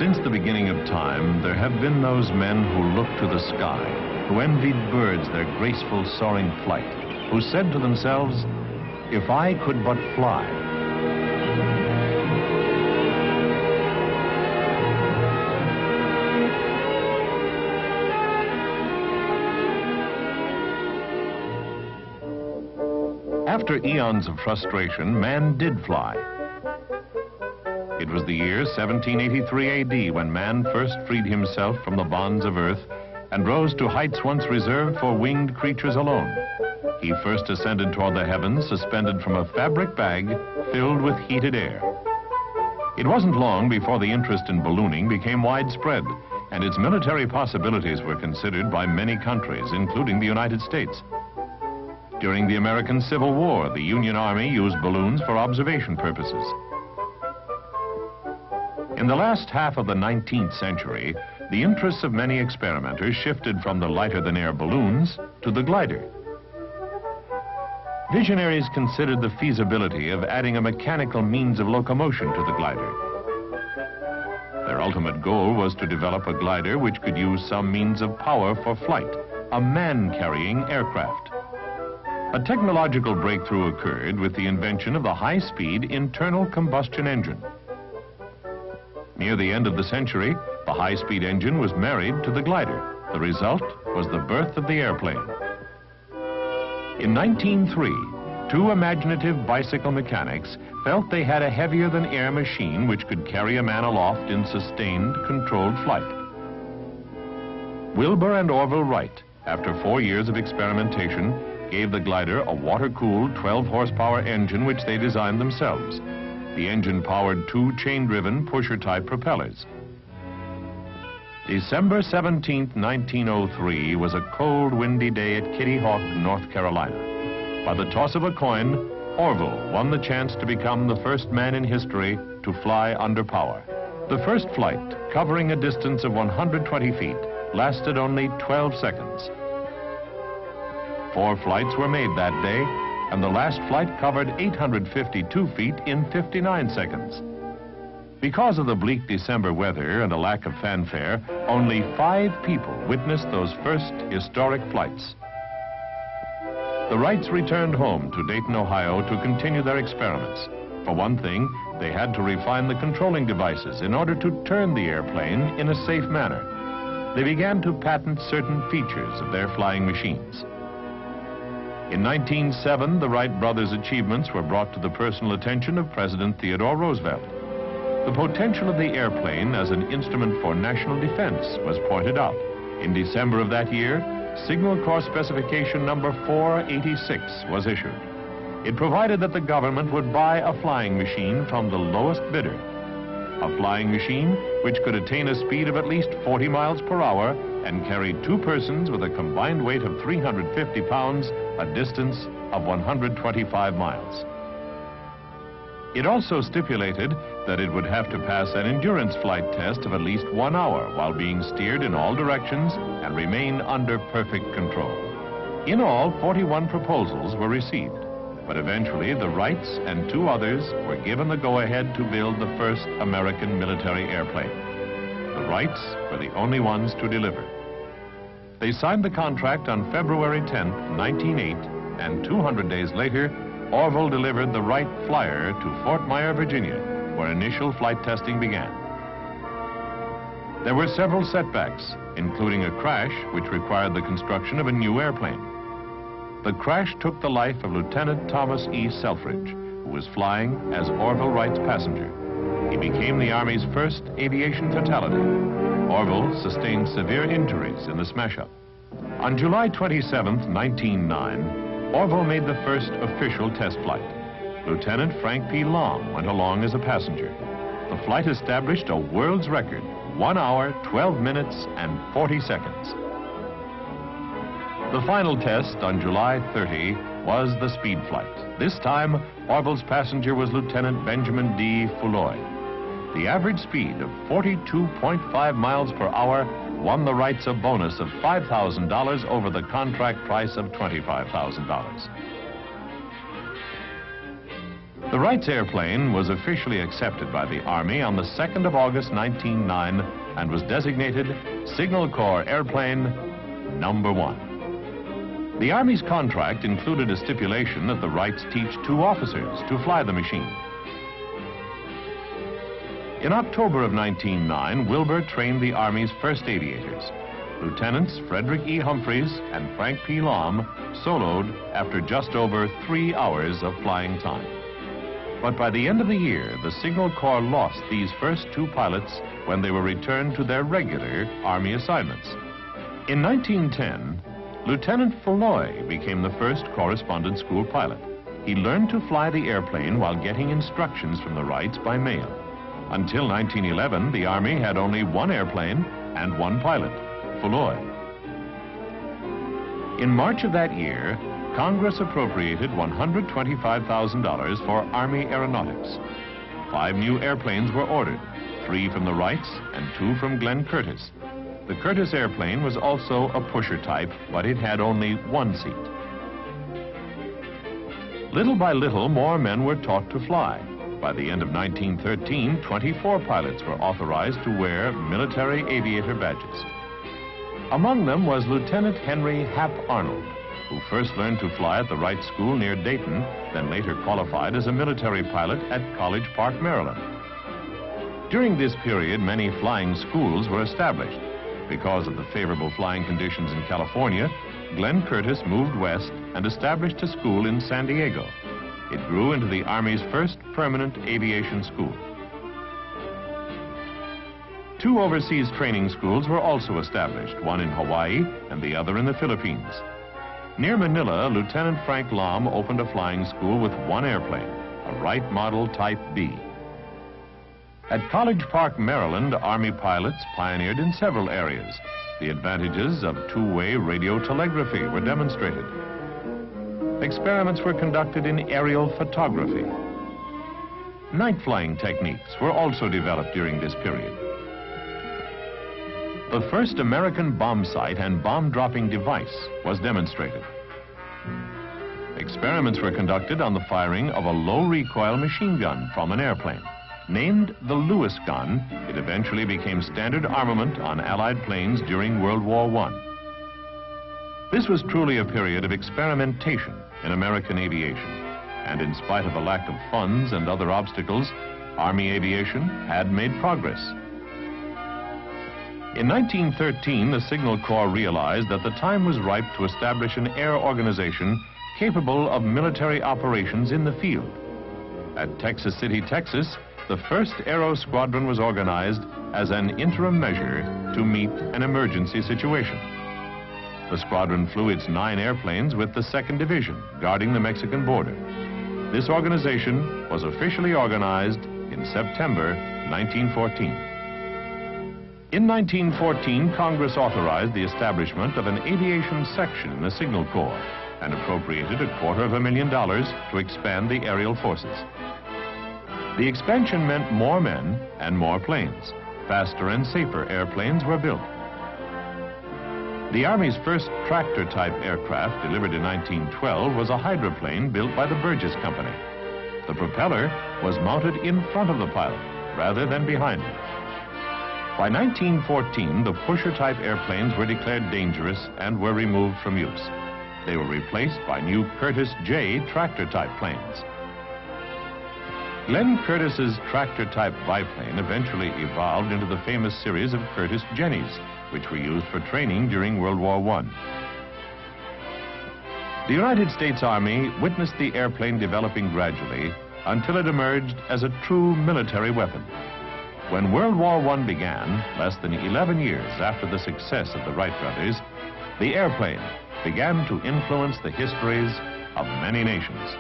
Since the beginning of time, there have been those men who looked to the sky, who envied birds their graceful soaring flight, who said to themselves, "If I could but fly." After eons of frustration, man did fly. It was the year 1783 AD when man first freed himself from the bonds of earth and rose to heights once reserved for winged creatures alone. He first ascended toward the heavens, suspended from a fabric bag filled with heated air. It wasn't long before the interest in ballooning became widespread, and its military possibilities were considered by many countries, including the United States. During the American Civil War, the Union Army used balloons for observation purposes. In the last half of the 19th century, the interests of many experimenters shifted from the lighter-than-air balloons to the glider. Visionaries considered the feasibility of adding a mechanical means of locomotion to the glider. Their ultimate goal was to develop a glider which could use some means of power for flight, a man-carrying aircraft. A technological breakthrough occurred with the invention of the high-speed internal combustion engine. Near the end of the century, the high-speed engine was married to the glider. The result was the birth of the airplane. In 1903, two imaginative bicycle mechanics felt they had a heavier-than-air machine which could carry a man aloft in sustained, controlled flight. Wilbur and Orville Wright, after 4 years of experimentation, gave the glider a water-cooled 12-horsepower engine which they designed themselves. The engine powered two chain-driven pusher-type propellers. December 17, 1903 was a cold, windy day at Kitty Hawk, North Carolina. By the toss of a coin, Orville won the chance to become the first man in history to fly under power. The first flight, covering a distance of 120 feet, lasted only 12 seconds. 4 flights were made that day, and the last flight covered 852 feet in 59 seconds. Because of the bleak December weather and a lack of fanfare, only 5 people witnessed those first historic flights. The Wrights returned home to Dayton, Ohio to continue their experiments. For one thing, they had to refine the controlling devices in order to turn the airplane in a safe manner. They began to patent certain features of their flying machines. In 1907, the Wright brothers' achievements were brought to the personal attention of President Theodore Roosevelt. The potential of the airplane as an instrument for national defense was pointed out. In December of that year, Signal Corps Specification number 486 was issued. It provided that the government would buy a flying machine from the lowest bidder. A flying machine which could attain a speed of at least 40 miles per hour and carry 2 persons with a combined weight of 350 pounds, a distance of 125 miles. It also stipulated that it would have to pass an endurance flight test of at least 1 hour while being steered in all directions and remain under perfect control. In all, 41 proposals were received, but eventually the Wrights and 2 others were given the go-ahead to build the first American military airplane. The Wrights were the only ones to deliver. They signed the contract on February 10, 1908, and 200 days later, Orville delivered the Wright Flyer to Fort Myer, Virginia, where initial flight testing began. There were several setbacks, including a crash which required the construction of a new airplane. The crash took the life of Lieutenant Thomas E. Selfridge, who was flying as Orville Wright's passenger. He became the Army's first aviation fatality. Orville sustained severe injuries in the smash-up. On July 27, 1909, Orville made the first official test flight. Lieutenant Frank P. Lahm went along as a passenger. The flight established a world's record, 1 hour, 12 minutes, and 40 seconds. The final test on July 30 was the speed flight. This time, Orville's passenger was Lieutenant Benjamin D. Foulois. The average speed of 42.5 miles per hour won the Wrights a bonus of $5,000 over the contract price of $25,000. The Wrights airplane was officially accepted by the Army on the 2nd of August 1909 and was designated Signal Corps Airplane Number 1. The Army's contract included a stipulation that the Wrights teach 2 officers to fly the machine. In October of 1909, Wilbur trained the Army's first aviators. Lieutenants Frederick E Humphries and Frank P Lahm soloed after just over 3 hours of flying time. But by the end of the year, the Signal Corps lost these first 2 pilots when they were returned to their regular Army assignments. In 1910, Lieutenant Foulois became the first correspondence school pilot. He learned to fly the airplane while getting instructions from the Wrights by mail. Until 1911, the Army had only 1 airplane and 1 pilot, Foulois. In March of that year, Congress appropriated $125,000 for Army aeronautics. 5 new airplanes were ordered, 3 from the Wrights and 2 from Glenn Curtiss. The Curtiss airplane was also a pusher type, but it had only 1 seat. Little by little, more men were taught to fly. By the end of 1913, 24 pilots were authorized to wear military aviator badges. Among them was Lieutenant Henry Hap Arnold, who first learned to fly at the Wright School near Dayton, then later qualified as a military pilot at College Park, Maryland. During this period, many flying schools were established. Because of the favorable flying conditions in California, Glenn Curtiss moved west and established a school in San Diego. It grew into the Army's first permanent aviation school. 2 overseas training schools were also established, one in Hawaii and the other in the Philippines. Near Manila, Lieutenant Frank Lahm opened a flying school with 1 airplane, a Wright Model Type B. At College Park, Maryland, Army pilots pioneered in several areas. The advantages of 2-way radio telegraphy were demonstrated. Experiments were conducted in aerial photography. Night flying techniques were also developed during this period. The first American bomb sight and bomb-dropping device was demonstrated. Experiments were conducted on the firing of a low-recoil machine gun from an airplane. Named the Lewis gun, it eventually became standard armament on Allied planes during World War I. This was truly a period of experimentation in American aviation, and in spite of a lack of funds and other obstacles, Army aviation had made progress. In 1913, the Signal Corps realized that the time was ripe to establish an air organization capable of military operations in the field. At Texas City, Texas, the 1st Aero Squadron was organized as an interim measure to meet an emergency situation. The squadron flew its 9 airplanes with the 2nd Division, guarding the Mexican border. This organization was officially organized in September 1914. In 1914, Congress authorized the establishment of an aviation section in the Signal Corps and appropriated $250,000 to expand the aerial forces. The expansion meant more men and more planes. Faster and safer airplanes were built. The Army's first tractor-type aircraft, delivered in 1912, was a hydroplane built by the Burgess Company. The propeller was mounted in front of the pilot rather than behind him. By 1914, the pusher-type airplanes were declared dangerous and were removed from use. They were replaced by new Curtiss J tractor-type planes. Glenn Curtiss's tractor-type biplane eventually evolved into the famous series of Curtiss Jennies, which were used for training during World War I. The United States Army witnessed the airplane developing gradually until it emerged as a true military weapon. When World War I began, less than 11 years after the success of the Wright brothers, the airplane began to influence the histories of many nations.